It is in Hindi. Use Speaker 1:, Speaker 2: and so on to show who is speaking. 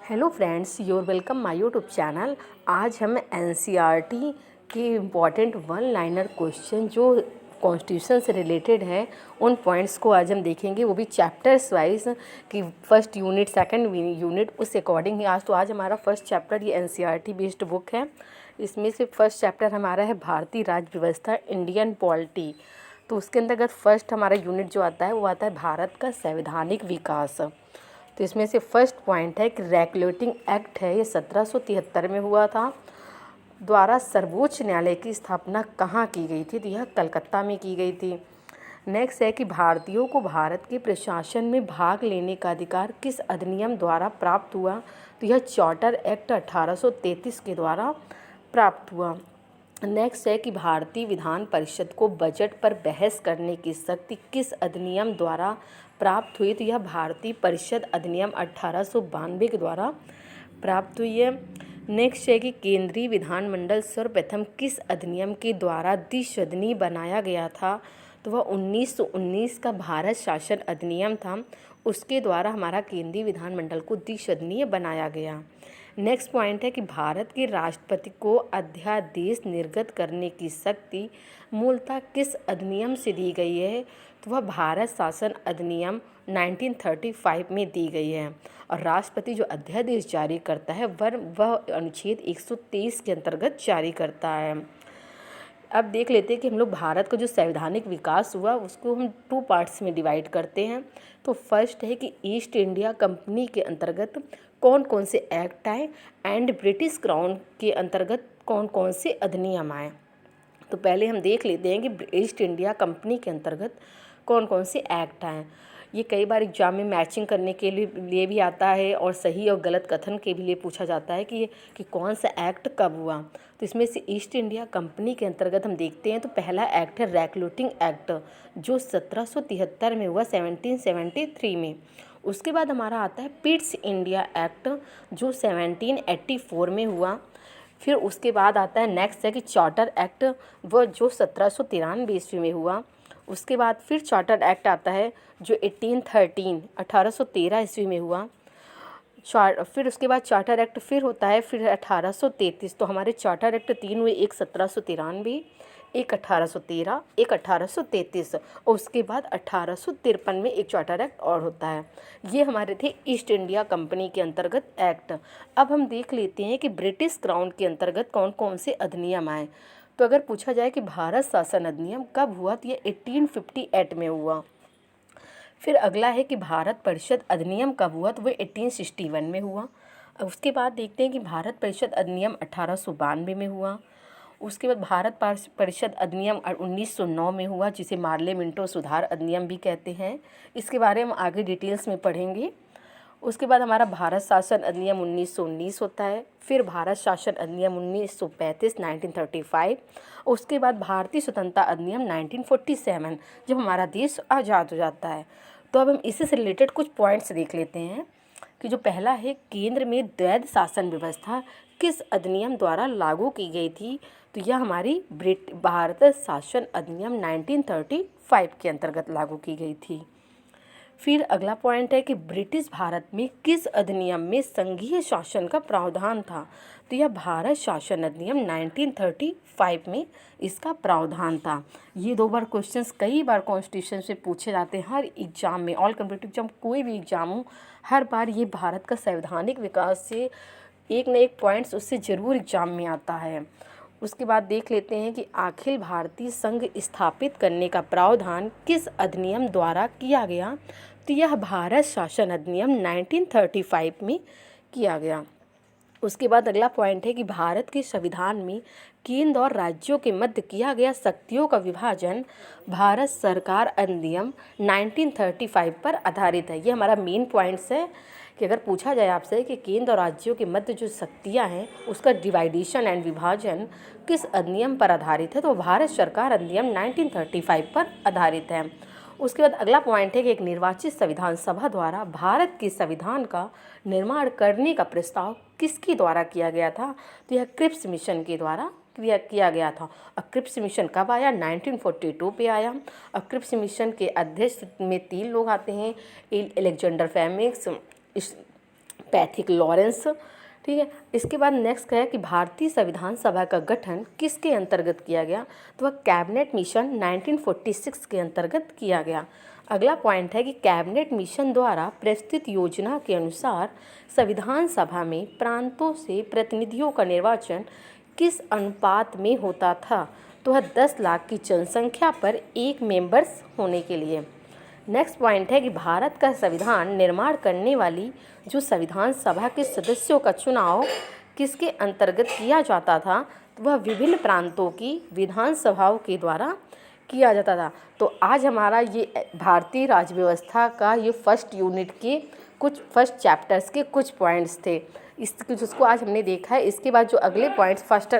Speaker 1: Hello friends, your welcome my YouTube channel. आज हम एनसीईआरटी के इम्पॉर्टेंट वन लाइनर क्वेश्चन जो कॉन्स्टिट्यूशन से रिलेटेड है उन पॉइंट्स को आज हम देखेंगे, वो भी चैप्टर्स वाइज कि फर्स्ट यूनिट सेकंड यूनिट उस अकॉर्डिंग ही। आज हमारा फर्स्ट चैप्टर ये एनसीईआरटी बेस्ड बुक है। इसमें से फर्स्ट चैप्टर हमारा है भारतीय राज्य व्यवस्था, इंडियन पॉलिटी। तो उसके अंतर्गत फर्स्ट हमारा यूनिट जो आता है वो आता है भारत का संवैधानिक विकास। तो इसमें से फर्स्ट पॉइंट है कि रेगुलेटिंग एक्ट है, ये 1773 में हुआ था। द्वारा सर्वोच्च न्यायालय की स्थापना कहाँ की गई थी? तो यह कलकत्ता में की गई थी। नेक्स्ट है कि भारतीयों को भारत के प्रशासन में भाग लेने का अधिकार किस अधिनियम द्वारा प्राप्त हुआ? तो यह चार्टर एक्ट 1833 के द्वारा प्राप्त हुआ। नेक्स्ट है कि भारतीय विधान परिषद को बजट पर बहस करने की शक्ति किस अधिनियम द्वारा प्राप्त हुई? तो यह भारतीय परिषद अधिनियम 1892 के द्वारा प्राप्त हुई है। नेक्स्ट है कि केंद्रीय विधानमंडल सर्वप्रथम किस अधिनियम के द्वारा द्विसदनीय बनाया गया था? तो वह 1919 का भारत शासन अधिनियम था, उसके द्वारा हमारा केंद्रीय विधानमंडल को द्विसदनीय बनाया गया। नेक्स्ट पॉइंट है कि भारत के राष्ट्रपति को अध्यादेश निर्गत करने की शक्ति मूलतः किस अधिनियम से दी गई है? तो वह भारत शासन अधिनियम 1935 में दी गई है। और राष्ट्रपति जो अध्यादेश जारी करता है वह अनुच्छेद 123 के अंतर्गत जारी करता है। अब देख लेते हैं कि हम लोग भारत का जो संवैधानिक विकास हुआ उसको हम 2 पार्ट्स में डिवाइड करते हैं। तो फर्स्ट है कि ईस्ट इंडिया कंपनी के अंतर्गत कौन कौन से एक्ट आए एंड ब्रिटिश क्राउन के अंतर्गत कौन कौन से अधिनियम आए। तो पहले हम देख लेते हैं कि ईस्ट इंडिया कंपनी के अंतर्गत कौन कौन से एक्ट आए। ये कई बार एग्जाम में मैचिंग करने के लिए भी आता है और सही और गलत कथन के भी लिए पूछा जाता है कि कौन सा एक्ट कब हुआ। तो इसमें से ईस्ट इंडिया कंपनी के अंतर्गत हम देखते हैं तो पहला एक्ट है रेगुलेटिंग एक्ट जो 1773 में हुआ, 1773 में। उसके बाद हमारा आता है पिट्स इंडिया एक्ट जो 1784 में हुआ। फिर उसके बाद आता है नेक्स्ट है कि चार्टर एक्ट वह जो 1793 ईस्वी में हुआ। उसके बाद फिर चार्टर एक्ट आता है जो 1813 ईस्वी में हुआ। फिर उसके बाद चार्टर एक्ट फिर होता है फिर 1833। तो हमारे चार्टर एक्ट 3 हुए, एक 1793, एक 1813, एक 1833 और उसके बाद 1853 में एक चार्टर एक्ट और होता है। ये हमारे थे ईस्ट इंडिया कंपनी के अंतर्गत एक्ट। अब हम देख लेते हैं कि ब्रिटिश क्राउन के अंतर्गत कौन कौन से अधिनियम आए। तो अगर पूछा जाए कि भारत शासन अधिनियम कब हुआ तो ये 1858 में हुआ। फिर अगला है कि भारत परिषद अधिनियम कब हुआ? तो वह 1861 में हुआ। उसके बाद देखते हैं कि भारत परिषद अधिनियम 1892 में हुआ। उसके बाद भारत परिषद अधिनियम 1909 में हुआ, जिसे मार्ले मिंटो सुधार अधिनियम भी कहते हैं। इसके बारे में आगे डिटेल्स में पढ़ेंगे। उसके बाद हमारा भारत शासन अधिनियम 1919 होता है। फिर भारत शासन अधिनियम 1935 1935। उसके बाद भारतीय स्वतंत्रता अधिनियम 1947 जब हमारा देश आज़ाद हो जाता है। तो अब हम इसी से रिलेटेड कुछ पॉइंट्स देख लेते हैं कि जो पहला है केंद्र में द्वैध शासन व्यवस्था किस अधिनियम द्वारा लागू की गई थी? तो यह हमारी भारत शासन अधिनियम 1935 के अंतर्गत लागू की गई थी। फिर अगला पॉइंट है कि ब्रिटिश भारत में किस अधिनियम में संघीय शासन का प्रावधान था? तो यह भारत शासन अधिनियम 1935 में इसका प्रावधान था। ये 2 बार क्वेश्चंस कई बार कॉन्स्टिट्यूशन से पूछे जाते हैं हर एग्जाम में। ऑल कॉम्पिटिटिव एग्जाम कोई भी एग्जाम हो, हर बार ये भारत का संवैधानिक विकास से एक न एक पॉइंट्स उससे ज़रूर एग्जाम में आता है। उसके बाद देख लेते हैं कि अखिल भारतीय संघ स्थापित करने का प्रावधान किस अधिनियम द्वारा किया गया? तो यह भारत शासन अधिनियम 1935 में किया गया। उसके बाद अगला पॉइंट है कि भारत के संविधान में केंद्र और राज्यों के मध्य किया गया शक्तियों का विभाजन भारत सरकार अधिनियम 1935 पर आधारित है। ये हमारा मेन पॉइंट्स है कि अगर पूछा जाए आपसे कि केंद्र और राज्यों के मध्य जो शक्तियां हैं उसका डिवाइडेशन एंड विभाजन किस अधिनियम पर आधारित है, तो भारत सरकार अधिनियम 1935 पर आधारित है। उसके बाद अगला पॉइंट है कि एक निर्वाचित संविधान सभा द्वारा भारत के संविधान का निर्माण करने का प्रस्ताव किसके द्वारा किया गया था? तो यह क्रिप्स मिशन के द्वारा किया गया था। और क्रिप्स मिशन कब आया? 1942 पे आया। और क्रिप्स मिशन के अध्यक्ष में 3 लोग आते हैं, अलेक्जेंडर फेमिक्स, पैथिक लॉरेंस। ठीक है, इसके बाद नेक्स्ट है कि भारतीय संविधान सभा का गठन किसके अंतर्गत किया गया, तो वह कैबिनेट मिशन 1946 के अंतर्गत किया गया। अगला पॉइंट है कि कैबिनेट मिशन द्वारा प्रस्तुत योजना के अनुसार संविधान सभा में प्रांतों से प्रतिनिधियों का निर्वाचन किस अनुपात में होता था, तो वह 10 लाख की जनसंख्या पर एक मेंबर्स होने के लिए। नेक्स्ट पॉइंट है कि भारत का संविधान निर्माण करने वाली जो संविधान सभा के सदस्यों का चुनाव किसके अंतर्गत किया जाता था, तो वह विभिन्न प्रांतों की विधान सभाओं के द्वारा किया जाता था। तो आज हमारा ये भारतीय राज्य व्यवस्था का ये फर्स्ट यूनिट के कुछ फर्स्ट चैप्टर्स के कुछ पॉइंट्स थे, जिसको आज हमने देखा है। इसके बाद जो अगले पॉइंट्स फर्स्ट